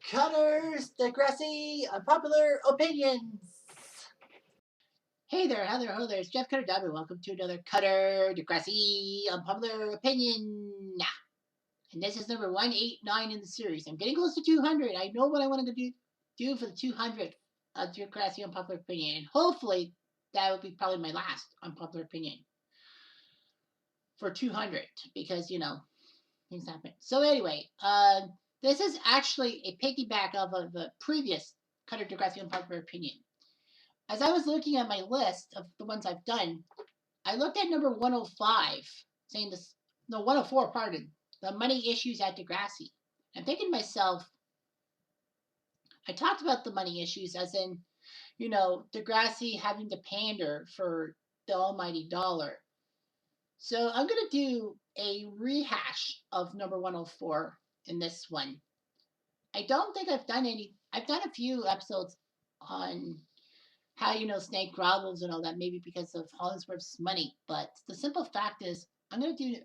Cutters, Degrassi, unpopular opinions. Hey there, how there, hello there. It's Jeff Cutter W. Welcome to another Cutter, Degrassi, unpopular opinion. And this is number 189 in the series. I'm getting close to 200. I know what I want to do for the 200th Degrassi unpopular opinion. And hopefully that will be probably my last unpopular opinion for 200 because, things happen. So anyway, this is actually a piggyback of a previous Cutter Degrassi unpopular opinion. As I was looking at my list of the ones I've done, I looked at number 105, saying this, no, 104, pardon, the money issues at Degrassi. I'm thinking to myself, I talked about the money issues as in, Degrassi having to pander for the almighty dollar. So I'm going to do a rehash of number 104 in this one. I don't think I've done a few episodes on how, Snake grovels and all that, maybe because of Hollingsworth's money. But the simple fact is, I'm going to do.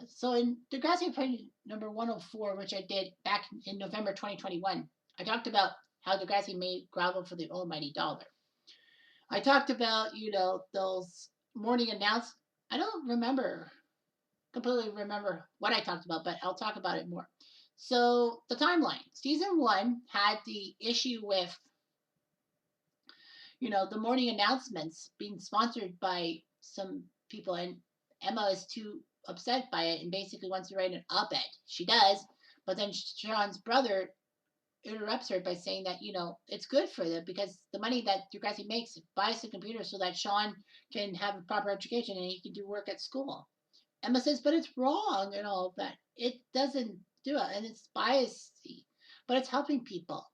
So in Degrassi opinion number 104, which I did back in November 2021, I talked about how Degrassi made grovel for the almighty dollar. I talked about, those morning announcements. I don't completely remember what I talked about, but I'll talk about it more. So the timeline. Season 1 had the issue with, the morning announcements being sponsored by some people, and Emma is too upset by it and basically wants to write an op-ed. She does, but then Sean's brother interrupts her by saying that, it's good for them because the money that Degrassi makes buys the computer so that Sean can have a proper education and he can do work at school. Emma says, but it's wrong and all of that. It doesn't do it, and it's biasy, but it's helping people.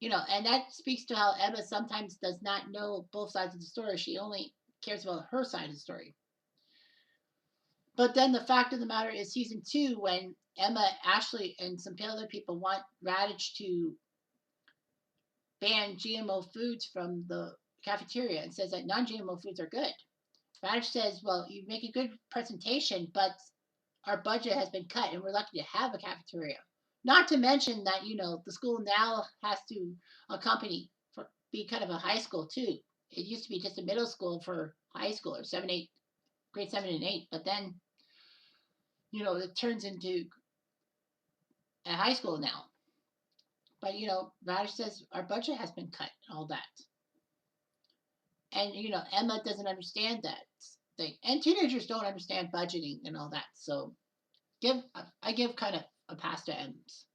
And that speaks to how Emma sometimes does not know both sides of the story. She only cares about her side of the story. But then the fact of the matter is, season 2, when Emma, Ashley, and some other people want Raditch to ban GMO foods from the cafeteria and says that non-GMO foods are good. Raditch says, well, you make a good presentation, but our budget has been cut and we're lucky to have a cafeteria. Not to mention that, the school now has to be kind of a high school too. It used to be just a middle school for high school or grade 7 and 8, but then, it turns into a high school now. But, Raditch says our budget has been cut and all that. And, Emma doesn't understand that thing. And teenagers don't understand budgeting and all that. So I give kind of a pass to Emma's.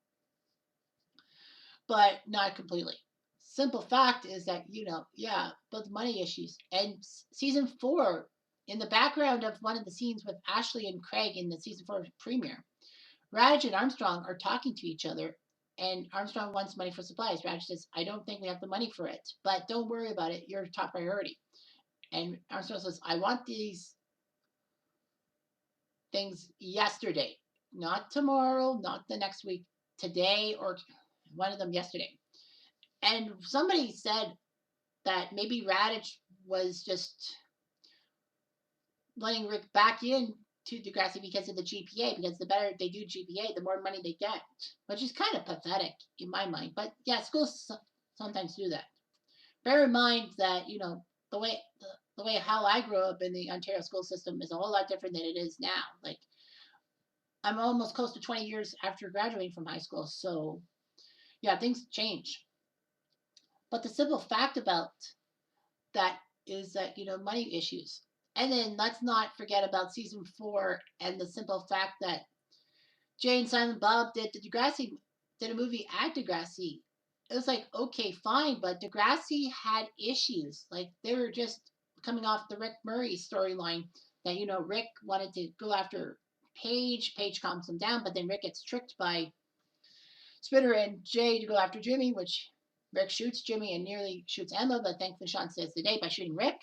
But not completely. Simple fact is that, both money issues. And season 4, in the background of one of the scenes with Ashley and Craig in the season 4 premiere, Raditch and Armstrong are talking to each other, and Armstrong wants money for supplies. Raditch says, I don't think we have the money for it, but don't worry about it. You're top priority. And Armstrong says, I want these things yesterday, not tomorrow, not the next week, today, or one of them yesterday. And somebody said that maybe Raditch was just letting Rick back in to Degrassi because of the GPA, because the better they do GPA, the more money they get, which is kind of pathetic in my mind. But yeah, schools sometimes do that. Bear in mind that, the way how I grew up in the Ontario school system is a whole lot different than it is now. Like, I'm almost close to 20 years after graduating from high school, so yeah, things change. But the simple fact about that is that, money issues. And then let's not forget about season 4 and the simple fact that Jay and Silent Bob did a movie at Degrassi. It was like, okay, fine, but Degrassi had issues. Like, they were just coming off the Rick Murray storyline that, Rick wanted to go after Paige. Paige calms him down, but then Rick gets tricked by Spinner and Jay to go after Jimmy, which Rick shoots Jimmy and nearly shoots Emma, but thankfully Sean saves the day by shooting Rick.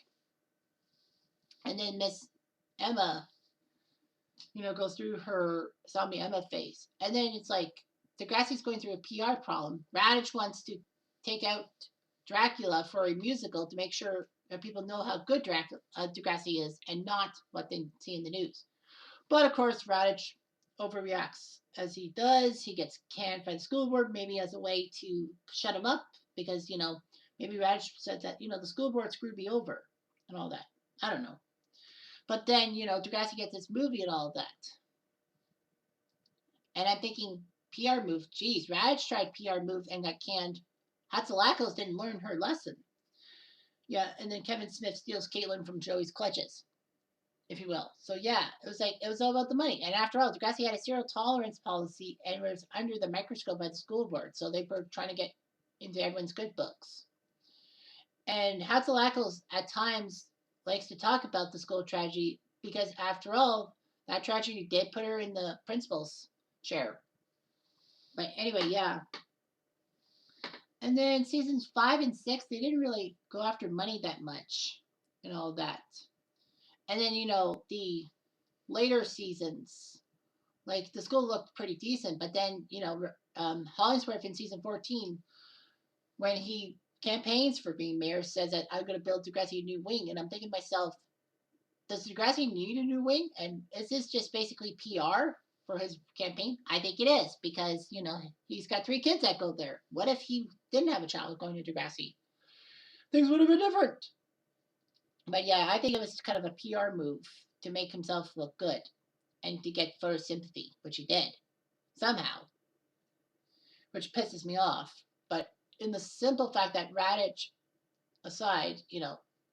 And then Miss Emma, goes through her zombie Emma phase. And then it's like Degrassi's going through a PR problem. Raditch wants to take out Dracula for a musical to make sure that people know how good Degrassi is and not what they see in the news. But of course, Raditch overreacts as he does, he gets canned by the school board, maybe as a way to shut him up because, maybe Raj said that, the school board screwed me over and all that. I don't know. But then, Degrassi gets this movie and all that. And I'm thinking, PR move. Geez, Raj tried PR move and got canned. Hatzalakos didn't learn her lesson. Yeah, and then Kevin Smith steals Caitlin from Joey's clutches, if you will. So yeah, it was all about the money. And after all, Degrassi had a zero tolerance policy and was under the microscope by the school board. So they were trying to get into everyone's good books. And Hatzalakos at times likes to talk about the school tragedy because after all, that tragedy did put her in the principal's chair. But anyway, yeah. And then seasons 5 and 6, they didn't really go after money that much and all that. And then, the later seasons, like the school looked pretty decent, but then, Hollingsworth in season 14, when he campaigns for being mayor, says that I'm going to build Degrassi a new wing. And I'm thinking to myself, does Degrassi need a new wing? And is this just basically PR for his campaign? I think it is because, he's got 3 kids that go there. What if he didn't have a child going to Degrassi? Things would have been different. But yeah, I think it was kind of a PR move to make himself look good and to get first sympathy, which he did somehow, which pisses me off. But in the simple fact that Radich aside,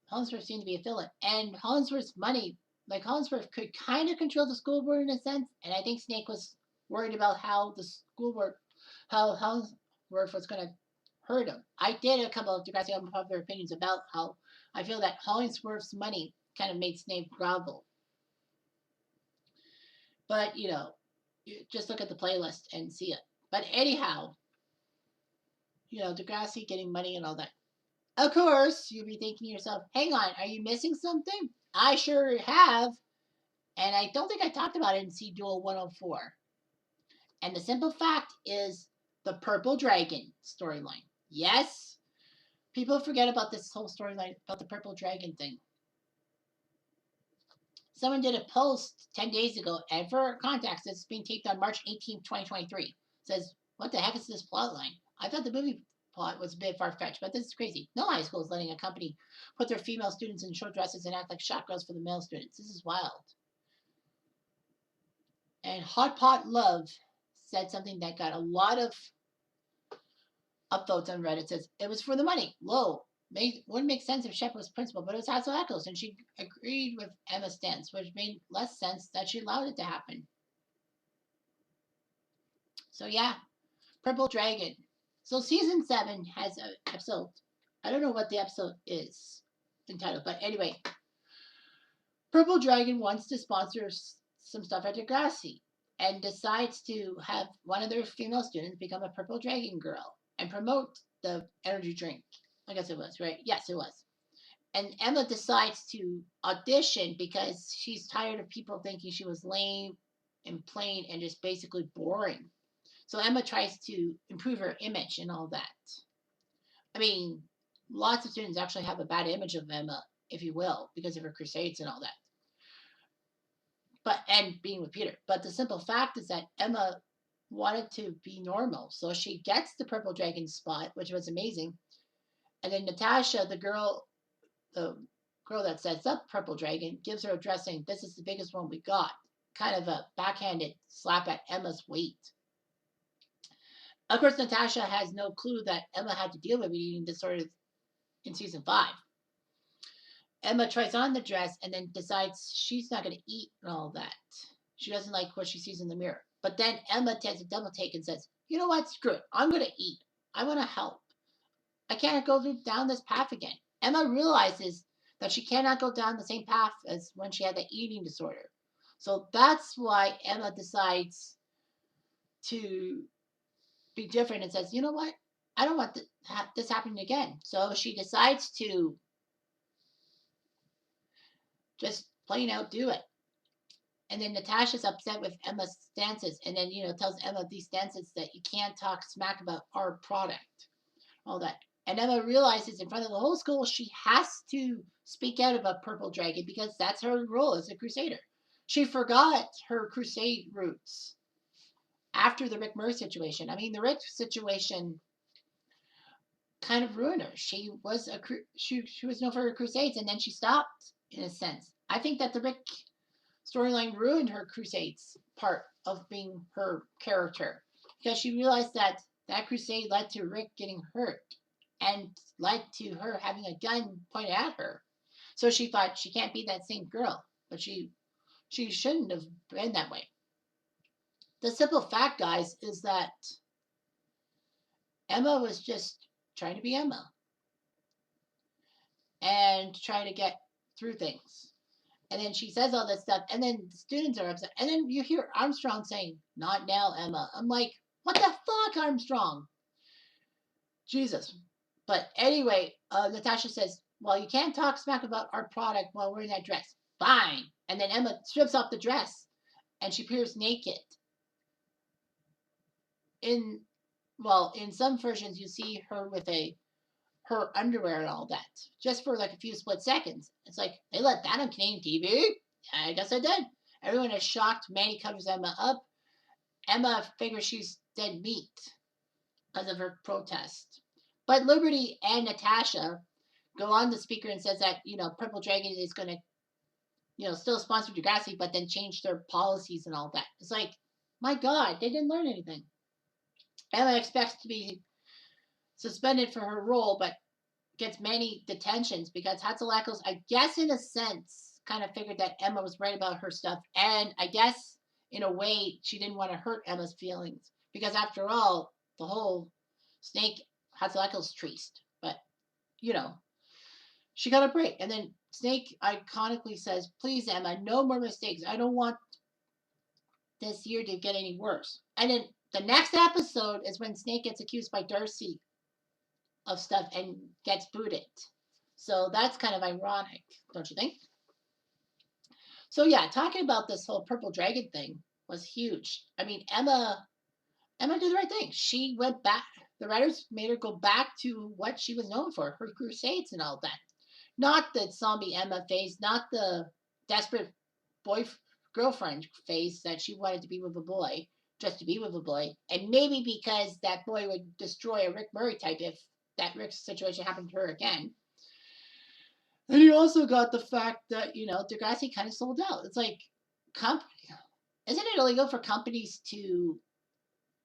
Hollingsworth seemed to be a villain. And Hollingsworth's money, like Hollingsworth could kind of control the school board in a sense. And I think Snake was worried about how the school board, how Hollingsworth was going to hurt him. I did a couple of Degrassi unpopular opinions about how I feel that Hollingsworth's money kind of made Snape grovel. But, you just look at the playlist and see it. But anyhow, Degrassi getting money and all that. Of course, you'll be thinking to yourself, hang on, are you missing something? I sure have. And I don't think I talked about it in CDUO 104. And the simple fact is the Purple Dragon storyline. Yes, people forget about this whole storyline about the Purple Dragon thing. Someone did a post 10 days ago, and for context, it's being taped on March 18th, 2023. It says, what the heck is this plot line? I thought the movie plot was a bit far-fetched, but this is crazy. No high school is letting a company put their female students in short dresses and act like shot girls for the male students. This is wild. And Hot Pot Love said something that got a lot of upvotes on Reddit. It says, it was for the money. Low. Wouldn't make sense if Shep was principal, but it was Hatzalakos, and she agreed with Emma's stance, which made less sense that she allowed it to happen. So yeah, Purple Dragon. So season 7 has an episode. I don't know what the episode is entitled, but anyway, Purple Dragon wants to sponsor some stuff at Degrassi and decides to have one of their female students become a Purple Dragon girl and promote the energy drink. I guess it was, right? Yes, it was. And Emma decides to audition because she's tired of people thinking she was lame and plain and just basically boring. So Emma tries to improve her image and all that. I mean, lots of students actually have a bad image of Emma, if you will, because of her crusades and all that. And being with Peter. But the simple fact is that Emma wanted to be normal. So she gets the Purple Dragon spot, which was amazing. And then Natasha, the girl that sets up Purple Dragon, gives her a dress saying, this is the biggest one we got. Kind of a backhanded slap at Emma's weight. Of course, Natasha has no clue that Emma had to deal with eating disorder in season 5. Emma tries on the dress and then decides she's not going to eat and all that. She doesn't like what she sees in the mirror. But then Emma takes a double take and says, you know what, screw it. I'm going to eat. I want to help. I can't go down this path again. Emma realizes that she cannot go down the same path as when she had the eating disorder. So that's why Emma decides to be different and says, you know what? I don't want this happening again. So she decides to just plain out do it. And then Natasha's upset with Emma's stances and then, tells Emma these stances that you can't talk smack about our product. All that. And Emma realizes in front of the whole school she has to speak out about Purple Dragon because that's her role as a crusader. She forgot her crusade roots. after the Rick Murray situation. I mean, the Rick situation kind of ruined her. She was she was known for her crusades, and then she stopped in a sense. I think that the Rick storyline ruined her crusades part of being her character because she realized that that crusade led to Rick getting hurt and led to her having a gun pointed at her. So she thought she can't be that same girl, but she shouldn't have been that way. The simple fact, guys, is that Emma was just trying to be Emma and trying to get through things. And then she says all this stuff, and then the students are upset. And then you hear Armstrong saying, "Not now, Emma." I'm like, what the fuck, Armstrong? Jesus. But anyway, Natasha says, "Well, you can't talk smack about our product while wearing that dress." Fine. And then Emma strips off the dress, and she appears naked. In in some versions, you see her with her underwear and all that, just for like a few split seconds. It's like, they let that on Canadian TV? I guess I did. Everyone is shocked. Manny covers Emma up. Emma figures she's dead meat because of her protest. But Liberty and Natasha go on the speaker and says that, Purple Dragon is going to, still sponsor Degrassi, but then change their policies and all that. It's like, my God, they didn't learn anything. Emma expects to be suspended for her role, but gets many detentions because Hatzalakos, I guess in a sense, kind of figured that Emma was right about her stuff. And I guess in a way, she didn't want to hurt Emma's feelings because after all, the whole Snake Hatzalakos treast. But, she got a break. And then Snake iconically says, "Please, Emma, no more mistakes. I don't want this year to get any worse." And then the next episode is when Snake gets accused by Darcy of stuff and gets booted. So that's kind of ironic, don't you think? So yeah, talking about this whole Purple Dragon thing was huge. I mean, Emma did the right thing. She went back. The writers made her go back to what she was known for, her crusades and all that. Not the zombie Emma phase, not the desperate boy girlfriend phase that she wanted to be with a boy, just to be with a boy, and maybe because that boy would destroy a Rick Murray type if that Rick situation happened to her again. And you also got the fact that, Degrassi kind of sold out. It's like, isn't it illegal for companies to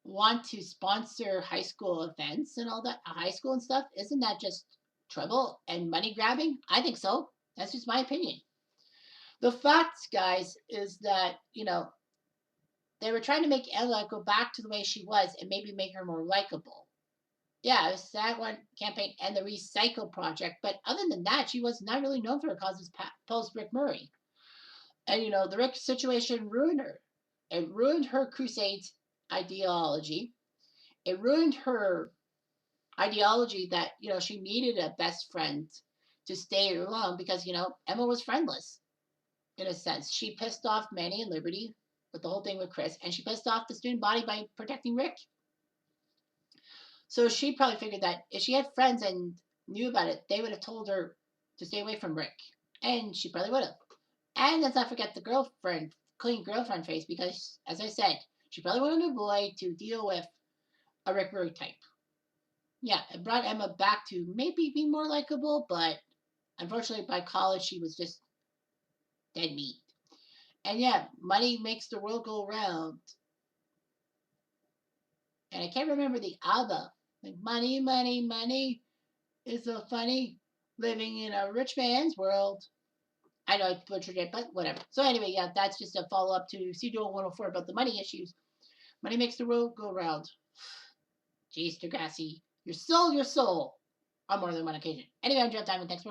want to sponsor high school events and all that, high school and stuff? Isn't that just trouble and money grabbing? I think so. That's just my opinion. The fact, guys, is that, they were trying to make Ella go back to the way she was and maybe make her more likable. Yeah, it was that one campaign and the Recycle Project. But other than that, she was not really known for her causes post Rick Murray. And, the Rick situation ruined her. It ruined her Crusades ideology. It ruined her ideology that, she needed a best friend to stay along because, Emma was friendless in a sense. She pissed off Manny and Liberty with the whole thing with Chris, and she pissed off the student body by protecting Rick. So she probably figured that if she had friends and knew about it, they would have told her to stay away from Rick. And she probably would have. And let's not forget the clean girlfriend phase, because, as I said, she probably wanted a boy to deal with a Rick Murray type. Yeah, it brought Emma back to maybe be more likable, but unfortunately by college she was just dead meat. And yeah, money makes the world go round. And I can't remember the ABBA. Like, money, money, money is so funny. Living in a rich man's world. I know I butchered it, but whatever. So anyway, yeah, that's just a follow-up to CDUO 104 about the money issues. Money makes the world go round. Jeez, Degrassi. Your soul. On more than one occasion. Anyway, I'm Jeff Diamond. Thanks for